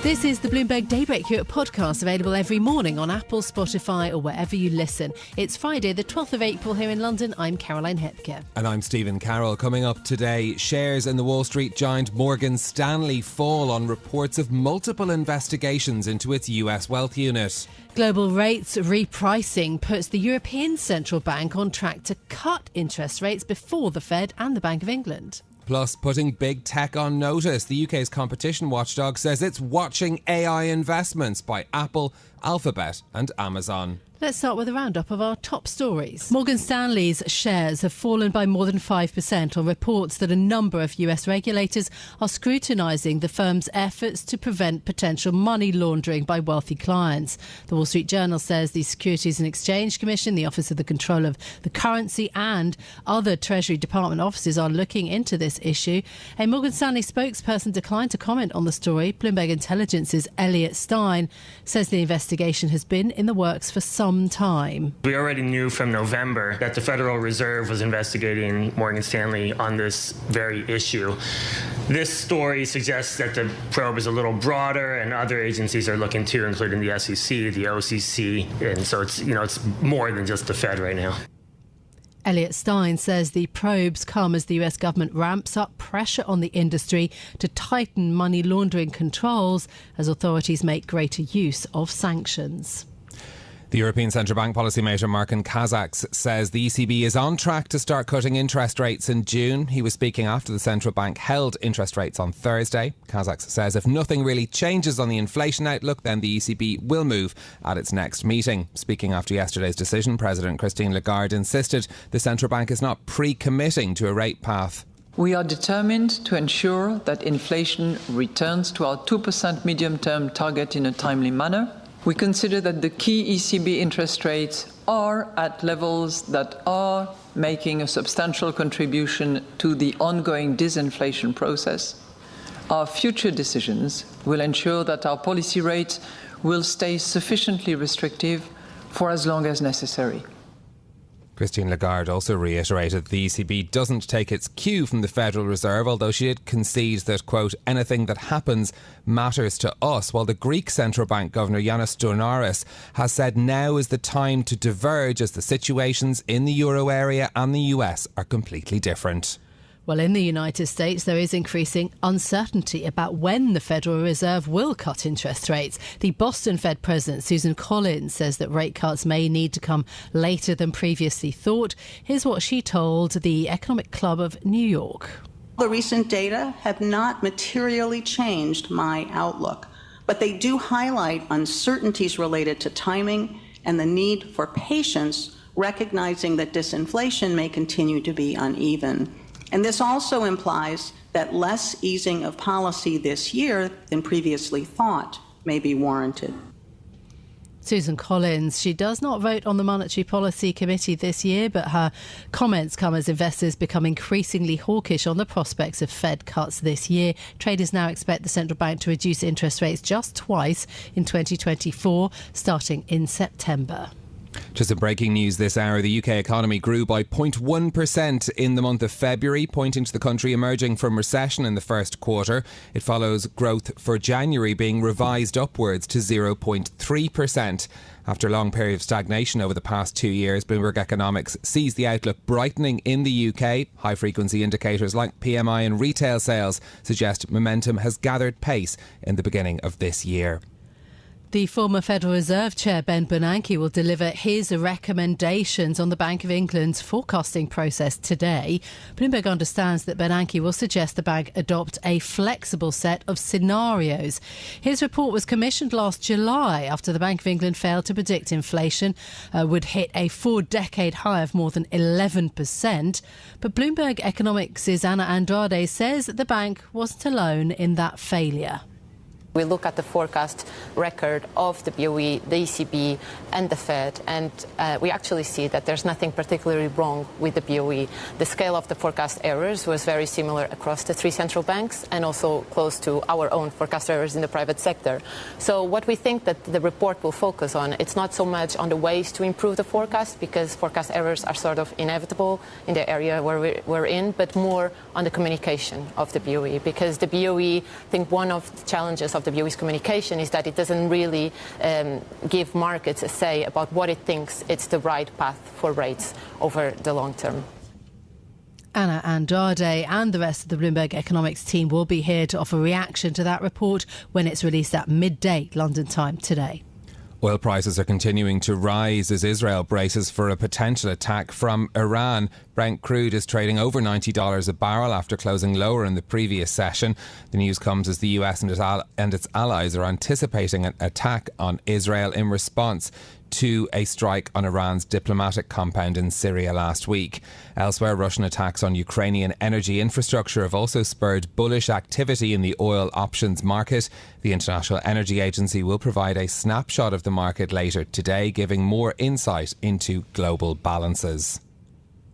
This is the Bloomberg Daybreak here at podcast, available every morning on Apple, Spotify or wherever you listen. It's Friday the 12th of April here in London. I'm Caroline Hepker. And I'm Stephen Carroll. Coming up today, shares in the Wall Street giant Morgan Stanley fall on reports of multiple investigations into its US wealth unit. Global rates repricing puts the European Central Bank on track to cut interest rates before the Fed and the Bank of England. Plus, putting big tech on notice, the UK's competition watchdog says it's watching AI investments by Apple, Alphabet and Amazon. Let's start with a roundup of our top stories. Morgan Stanley's shares have fallen by more than 5% on reports that a number of US regulators are scrutinising the firm's efforts to prevent potential money laundering by wealthy clients. The Wall Street Journal says the Securities and Exchange Commission, the Office of the Control of the Currency and other Treasury Department offices are looking into this issue. A Morgan Stanley spokesperson declined to comment on the story. Bloomberg Intelligence's Elliot Stein says the investigation has been in the works for some time. We already knew from November that the Federal Reserve was investigating Morgan Stanley on this very issue. This story suggests that the probe is a little broader and other agencies are looking too, including the SEC, the OCC, and so it's more than just the Fed right now. Elliot Stein says the probes come as the US government ramps up pressure on the industry to tighten money laundering controls as authorities make greater use of sanctions. The European Central Bank policymaker Martin Kazaks says the ECB is on track to start cutting interest rates in June. He was speaking after the central bank held interest rates on Thursday. Kazaks says if nothing really changes on the inflation outlook, then the ECB will move at its next meeting. Speaking after yesterday's decision, President Christine Lagarde insisted the central bank is not pre-committing to a rate path. We are determined to ensure that inflation returns to our 2% medium-term target in a timely manner. We consider that the key ECB interest rates are at levels that are making a substantial contribution to the ongoing disinflation process. Our future decisions will ensure that our policy rates will stay sufficiently restrictive for as long as necessary. Christine Lagarde also reiterated the ECB doesn't take its cue from the Federal Reserve, although she did concede that, quote, anything that happens matters to us, while the Greek Central Bank Governor Yanis Stournaris has said now is the time to diverge as the situations in the euro area and the US are completely different. Well, in the United States, there is increasing uncertainty about when the Federal Reserve will cut interest rates. The Boston Fed President, Susan Collins, says that rate cuts may need to come later than previously thought. Here's what she told the Economic Club of New York. The recent data have not materially changed my outlook, but they do highlight uncertainties related to timing and the need for patience, recognizing that disinflation may continue to be uneven. And this also implies that less easing of policy this year than previously thought may be warranted. Susan Collins, she does not vote on the Monetary Policy Committee this year, but her comments come as investors become increasingly hawkish on the prospects of Fed cuts this year. Traders now expect the central bank to reduce interest rates just twice in 2024, starting in September. Just some breaking news this hour. The UK economy grew by 0.1% in the month of February, pointing to the country emerging from recession in the first quarter. It follows growth for January being revised upwards to 0.3%. After a long period of stagnation over the past 2 years, Bloomberg Economics sees the outlook brightening in the UK. High-frequency indicators like PMI and retail sales suggest momentum has gathered pace in the beginning of this year. The former Federal Reserve Chair Ben Bernanke will deliver his recommendations on the Bank of England's forecasting process today. Bloomberg understands that Bernanke will suggest the bank adopt a flexible set of scenarios. His report was commissioned last July after the Bank of England failed to predict inflation would hit a 4-decade high of more than 11%. But Bloomberg Economics' Anna Andrade says that the bank wasn't alone in that failure. We look at the forecast record of the BOE, the ECB and the Fed, and we actually see that there's nothing particularly wrong with the BOE. The scale of the forecast errors was very similar across the three central banks and also close to our own forecast errors in the private sector. So what we think that the report will focus on, it's not so much on the ways to improve the forecast, because forecast errors are sort of inevitable in the area where we're in, but more on the communication of the BOE, because the BOE, I think one of the challenges of the BOE's communication is that it doesn't really give markets a say about what it thinks it's the right path for rates over the long term. Anna Andrade and the rest of the Bloomberg economics team will be here to offer reaction to that report when it's released at midday London time today. Oil prices are continuing to rise as Israel braces for a potential attack from Iran. Brent crude is trading over $90 a barrel after closing lower in the previous session. The news comes as the US and its allies are anticipating an attack on Israel in response to a strike on Iran's diplomatic compound in Syria last week. Elsewhere, Russian attacks on Ukrainian energy infrastructure have also spurred bullish activity in the oil options market. The International Energy Agency will provide a snapshot of the market later today, giving more insight into global balances.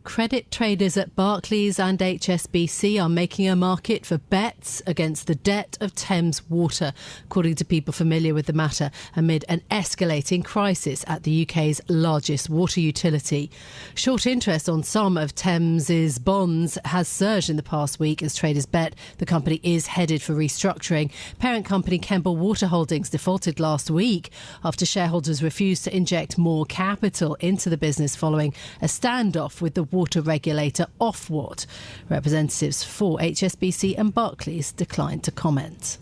Credit traders at Barclays and HSBC are making a market for bets against the debt of Thames Water, according to people familiar with the matter, amid an escalating crisis at the UK's largest water utility. Short interest on some of Thames's bonds has surged in the past week as traders bet the company is headed for restructuring. Parent company Kemble Water Holdings defaulted last week after shareholders refused to inject more capital into the business following a standoff with the water regulator Ofwat. Representatives for HSBC and Barclays declined to comment.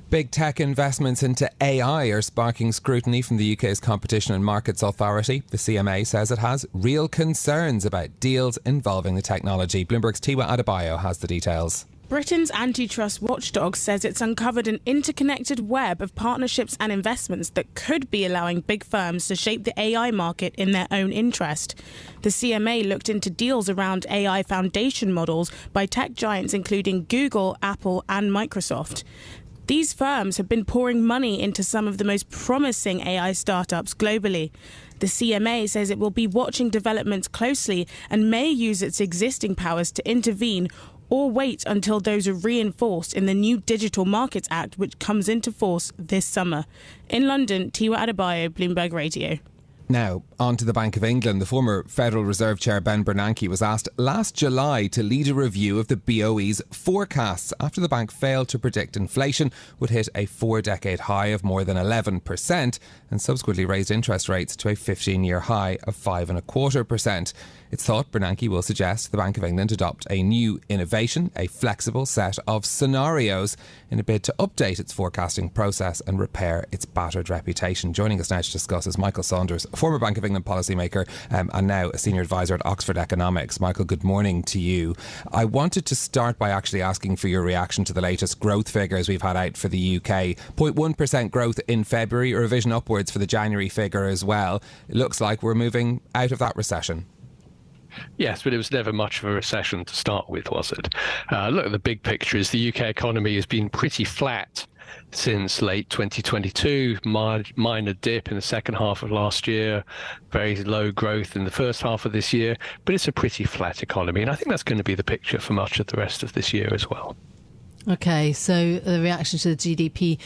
Big tech investments into AI are sparking scrutiny from the UK's Competition and Markets Authority. The CMA says it has real concerns about deals involving the technology. Bloomberg's Tiwa Adebayo has the details. Britain's antitrust watchdog says it's uncovered an interconnected web of partnerships and investments that could be allowing big firms to shape the AI market in their own interest. The CMA looked into deals around AI foundation models by tech giants including Google, Apple and Microsoft. These firms have been pouring money into some of the most promising AI startups globally. The CMA says it will be watching developments closely and may use its existing powers to intervene or wait until those are reinforced in the new Digital Markets Act, which comes into force this summer. In London, Tiwa Adebayo, Bloomberg Radio. Now, on to the Bank of England. The former Federal Reserve Chair Ben Bernanke was asked last July to lead a review of the BOE's forecasts after the bank failed to predict inflation would hit a 4-decade high of more than 11% and subsequently raised interest rates to a 15-year high of 5.25%. It's thought Bernanke will suggest the Bank of England adopt a new innovation, a flexible set of scenarios, in a bid to update its forecasting process and repair its battered reputation. Joining us now to discuss is Michael Saunders, a former Bank of England policymaker and now a senior advisor at Oxford Economics. Michael, good morning to you. I wanted to start by actually asking for your reaction to the latest growth figures we've had out for the UK. 0.1% growth in February, a revision upwards for the January figure as well. It looks like we're moving out of that recession. Yes, but it was never much of a recession to start with, was it? Look, the big picture is the UK economy has been pretty flat since late 2022, minor dip in the second half of last year, very low growth in the first half of this year, but it's a pretty flat economy. And I think that's going to be the picture for much of the rest of this year as well. OK, so the reaction to the GDP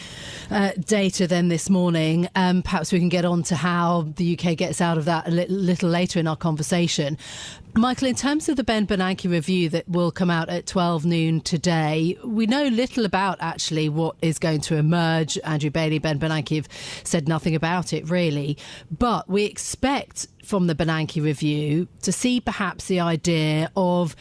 data then this morning. Perhaps we can get on to how the UK gets out of that a little later in our conversation. Michael, in terms of the Ben Bernanke review that will come out at 12 noon today, we know little about actually what is going to emerge. Andrew Bailey, Ben Bernanke have said nothing about it really, but we expect from the Bernanke review to see perhaps the idea of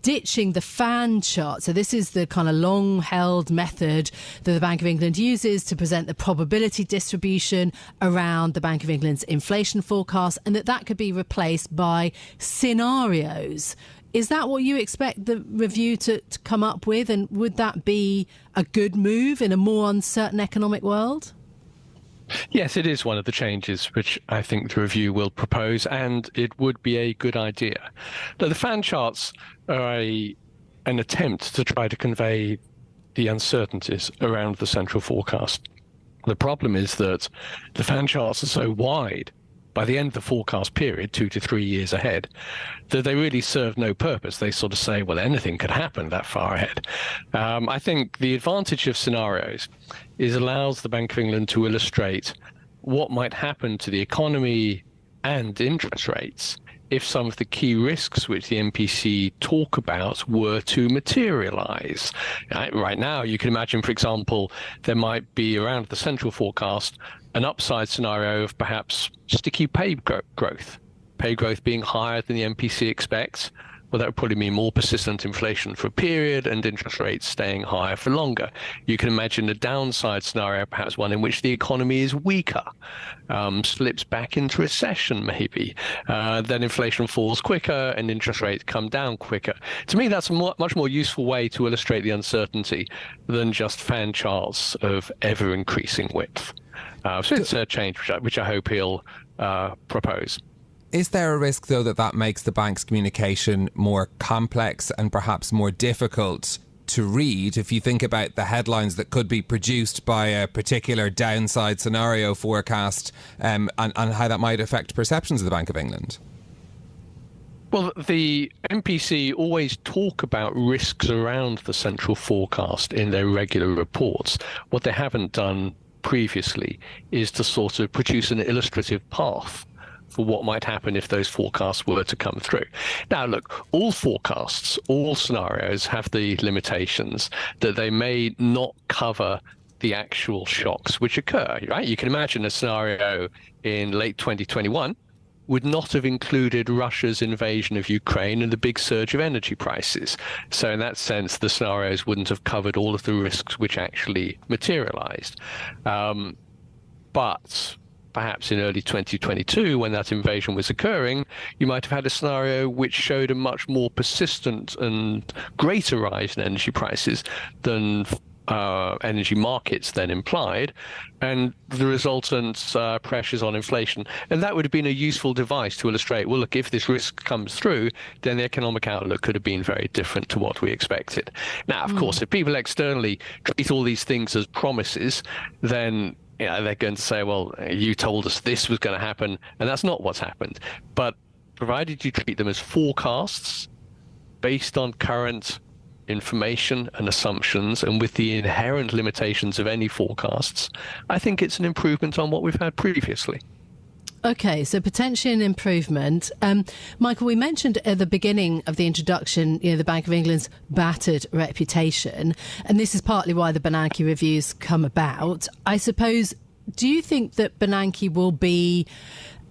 ditching the fan chart. So this is the kind of long-held method that the Bank of England uses to present the probability distribution around the Bank of England's inflation forecast, and that could be replaced by scenarios. Is that what you expect the review to come up with? And would that be a good move in a more uncertain economic world? Yes, it is one of the changes which I think the review will propose, and it would be a good idea. Now, the fan charts are an attempt to try to convey the uncertainties around the central forecast. The problem is that the fan charts are so wide by the end of the forecast period, 2 to 3 years ahead, that they really serve no purpose. They sort of say, well, anything could happen that far ahead. I think the advantage of scenarios is allows the Bank of England to illustrate what might happen to the economy and interest rates if some of the key risks which the MPC talk about were to materialize. Right now, you can imagine, for example, there might be around the central forecast an upside scenario of perhaps sticky pay growth being higher than the MPC expects. Well, that would probably mean more persistent inflation for a period and interest rates staying higher for longer. You can imagine a downside scenario, perhaps one in which the economy is weaker, slips back into recession maybe, then inflation falls quicker and interest rates come down quicker. To me, that's a much more useful way to illustrate the uncertainty than just fan charts of ever-increasing width. So it's a change which I hope he'll propose. Is there a risk, though, that makes the bank's communication more complex and perhaps more difficult to read if you think about the headlines that could be produced by a particular downside scenario forecast and how that might affect perceptions of the Bank of England? Well, the MPC always talk about risks around the central forecast in their regular reports. What they haven't done previously is to sort of produce an illustrative path for what might happen if those forecasts were to come through. Now, look, all forecasts, all scenarios have the limitations that they may not cover the actual shocks which occur, right? You can imagine a scenario in late 2021 would not have included Russia's invasion of Ukraine and the big surge of energy prices. So in that sense, the scenarios wouldn't have covered all of the risks which actually materialized. But perhaps in early 2022, when that invasion was occurring, you might have had a scenario which showed a much more persistent and greater rise in energy prices than energy markets then implied, and the resultant pressures on inflation. And that would have been a useful device to illustrate, well, look, if this risk comes through, then the economic outlook could have been very different to what we expected. Now, of course, if people externally treat all these things as promises, then they're going to say, well, you told us this was going to happen, and that's not what's happened. But provided you treat them as forecasts based on current information and assumptions and with the inherent limitations of any forecasts, I think it's an improvement on what we've had previously. Okay, so potentially an improvement. Michael, we mentioned at the beginning of the introduction, the Bank of England's battered reputation, and this is partly why the Bernanke reviews come about. I suppose, do you think that Bernanke will be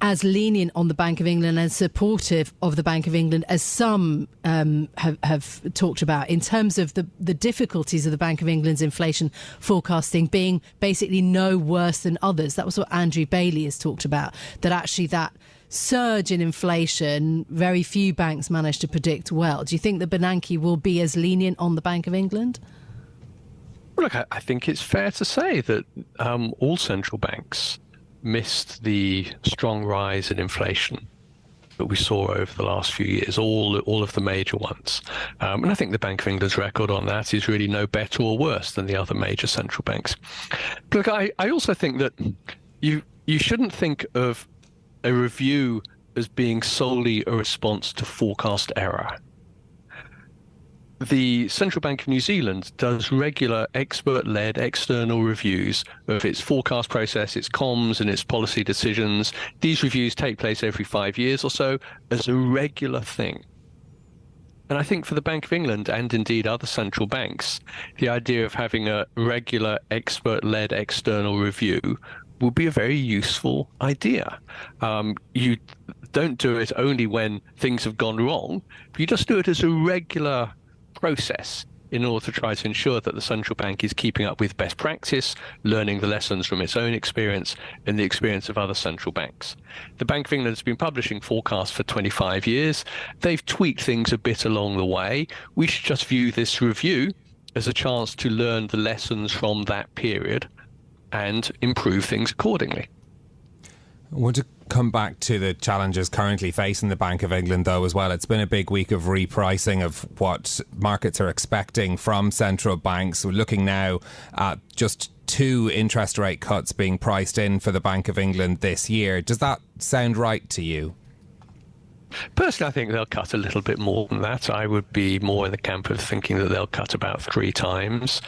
as lenient on the Bank of England and supportive of the Bank of England as some have talked about, in terms of the difficulties of the Bank of England's inflation forecasting being basically no worse than others? That was what Andrew Bailey has talked about, that actually that surge in inflation, very few banks managed to predict well. Do you think that Bernanke will be as lenient on the Bank of England? Look, I think it's fair to say that all central banks missed the strong rise in inflation that we saw over the last few years, all of the major ones. And I think the Bank of England's record on that is really no better or worse than the other major central banks. Look, I also think that you shouldn't think of a review as being solely a response to forecast error. The Central Bank of New Zealand does regular expert-led external reviews of its forecast process, its comms and its policy decisions. These reviews take place every 5 years or so as a regular thing. And I think for the Bank of England and indeed other central banks, the idea of having a regular expert-led external review would be a very useful idea. You don't do it only when things have gone wrong, but you just do it as a regular process in order to try to ensure that the central bank is keeping up with best practice, learning the lessons from its own experience and the experience of other central banks. The Bank of England has been publishing forecasts for 25 years. They've tweaked things a bit along the way. We should just view this review as a chance to learn the lessons from that period and improve things accordingly. I want to come back to the challenges currently facing the Bank of England, though, as well. It's been a big week of repricing of what markets are expecting from central banks. We're looking now at just 2 interest rate cuts being priced in for the Bank of England this year. Does that sound right to you? Personally, I think they'll cut a little bit more than that. I would be more in the camp of thinking that they'll cut about 3 times,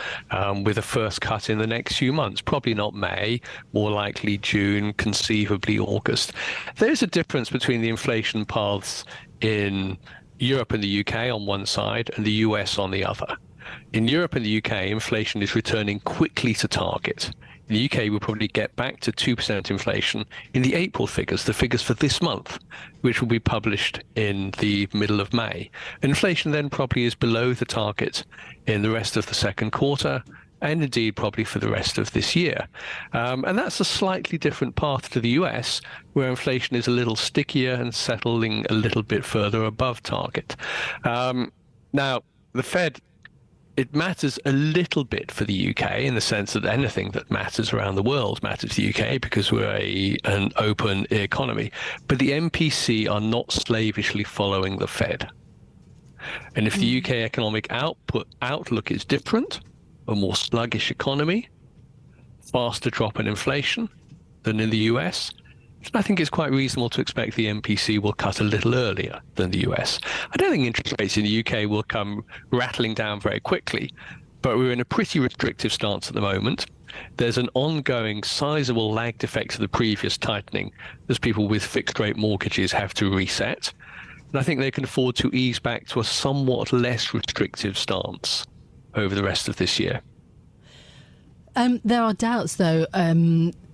with a first cut in the next few months. Probably not May, more likely June, conceivably August. There's a difference between the inflation paths in Europe and the UK on one side and the US on the other. In Europe and the UK, inflation is returning quickly to target. In the UK, we'll probably get back to 2% inflation in the April figures, the figures for this month, which will be published in the middle of May. Inflation then probably is below the target in the rest of the second quarter, and indeed probably for the rest of this year. And that's a slightly different path to the US, where inflation is a little stickier and settling a little bit further above target. Now, the Fed, it matters a little bit for the UK in the sense that anything that matters around the world matters to the UK because we're an open economy. But the MPC are not slavishly following the Fed. And if the UK economic outlook is different, a more sluggish economy, faster drop in inflation than in the US, I think it's quite reasonable to expect the MPC will cut a little earlier than the US. I don't think interest rates in the UK will come rattling down very quickly, but we're in a pretty restrictive stance at the moment. There's an ongoing sizable lagged effect of the previous tightening as people with fixed rate mortgages have to reset. And I think they can afford to ease back to a somewhat less restrictive stance over the rest of this year. There are doubts, though,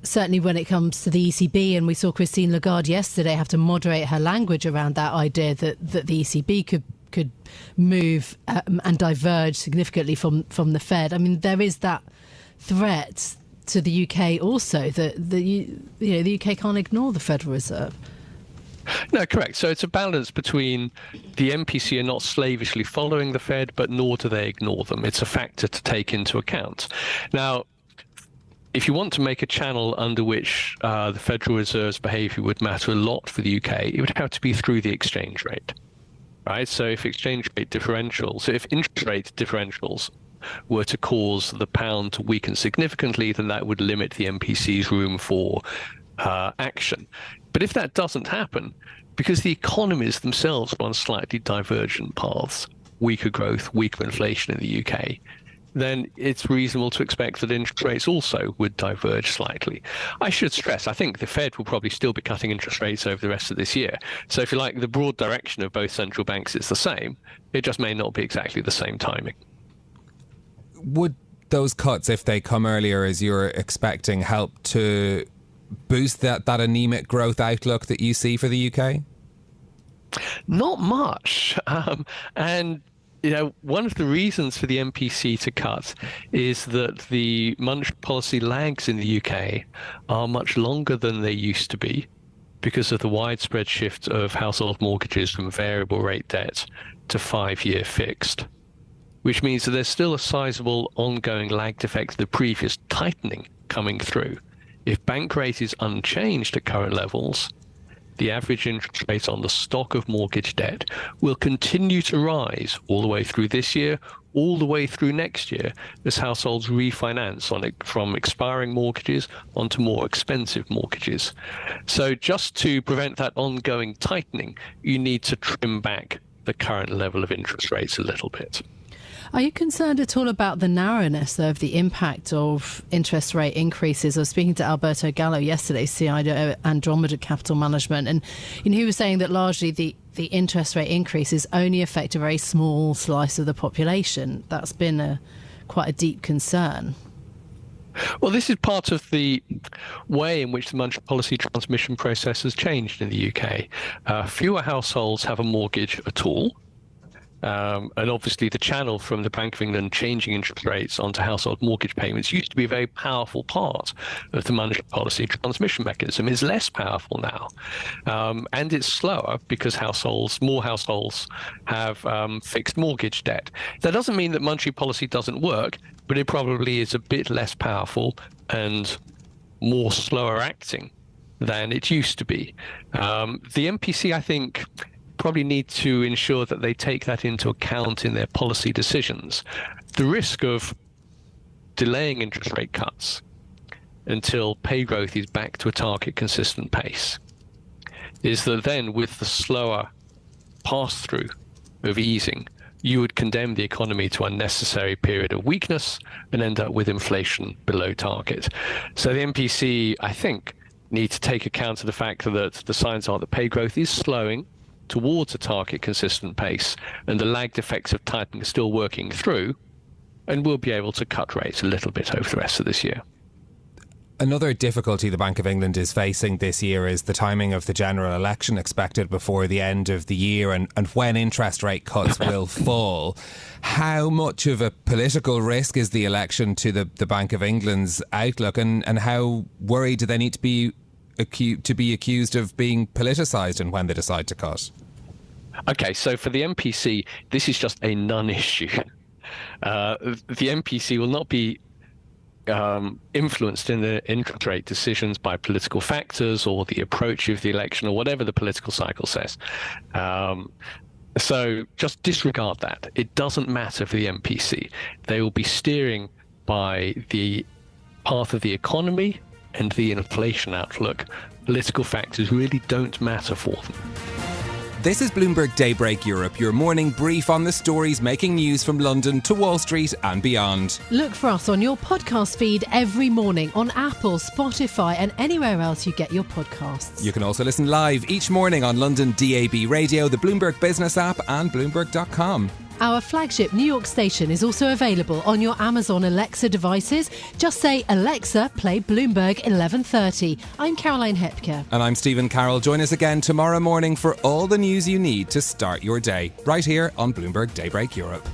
certainly when it comes to the ECB, and we saw Christine Lagarde yesterday have to moderate her language around that idea that the ECB could move and diverge significantly from the Fed. I mean, there is that threat to the UK also that the UK can't ignore the Federal Reserve. No, correct. So it's a balance between the MPC are not slavishly following the Fed, but nor do they ignore them. It's a factor to take into account. Now, if you want to make a channel under which the Federal Reserve's behaviour would matter a lot for the UK, it would have to be through the exchange rate, right? So if interest rate differentials were to cause the pound to weaken significantly, then that would limit the MPC's room for action. But if that doesn't happen, because the economies themselves are on slightly divergent paths, weaker growth, weaker inflation in the UK, then it's reasonable to expect that interest rates also would diverge slightly. I should stress, I think the Fed will probably still be cutting interest rates over the rest of this year. So if you like, the broad direction of both central banks is the same. It just may not be exactly the same timing. Would those cuts, if they come earlier as you're expecting, help to boost that anemic growth outlook that you see for the UK? Not much. And one of the reasons for the MPC to cut is that the monetary policy lags in the UK are much longer than they used to be because of the widespread shift of household mortgages from variable rate debt to 5-year fixed, which means that there's still a sizable ongoing lagged effect of the previous tightening coming through. If bank rate is unchanged at current levels, the average interest rate on the stock of mortgage debt will continue to rise all the way through this year, all the way through next year, as households refinance from expiring mortgages onto more expensive mortgages. So just to prevent that ongoing tightening, you need to trim back the current level of interest rates a little bit. Are you concerned at all about the narrowness of the impact of interest rate increases? I was speaking to Alberto Gallo yesterday, CIO Andromeda Capital Management, and he was saying that largely the interest rate increases only affect a very small slice of the population. That's been quite a deep concern. Well, this is part of the way in which the monetary policy transmission process has changed in the UK. Fewer households have a mortgage at all. And obviously the channel from the Bank of England changing interest rates onto household mortgage payments used to be a very powerful part of the monetary policy transmission mechanism. It's less powerful now. And it's slower because more households have fixed mortgage debt. That doesn't mean that monetary policy doesn't work, but it probably is a bit less powerful and more slower acting than it used to be. The MPC, I think, probably need to ensure that they take that into account in their policy decisions. The risk of delaying interest rate cuts until pay growth is back to a target consistent pace is that then with the slower pass-through of easing, you would condemn the economy to unnecessary period of weakness and end up with inflation below target. So the MPC, I think, need to take account of the fact that the signs are that pay growth is slowing towards a target consistent pace, and the lagged effects of tightening are still working through, and we'll be able to cut rates a little bit over the rest of this year. Another difficulty the Bank of England is facing this year is the timing of the general election expected before the end of the year and when interest rate cuts will fall. How much of a political risk is the election to the Bank of England's outlook, and how worried do they need to be accused of being politicised and when they decide to cut? Okay, so for the MPC, this is just a non-issue. The MPC will not be influenced in the interest rate decisions by political factors or the approach of the election or whatever the political cycle says. So just disregard that. It doesn't matter for the MPC. They will be steering by the path of the economy and the inflation outlook. Political factors really don't matter for them. This is Bloomberg Daybreak Europe, your morning brief on the stories making news from London to Wall Street and beyond. Look for us on your podcast feed every morning on Apple, Spotify and anywhere else you get your podcasts. You can also listen live each morning on London DAB Radio, the Bloomberg Business app and Bloomberg.com. Our flagship New York station is also available on your Amazon Alexa devices. Just say, Alexa, play Bloomberg 1130. I'm Caroline Hepker. And I'm Stephen Carroll. Join us again tomorrow morning for all the news you need to start your day, right here on Bloomberg Daybreak Europe.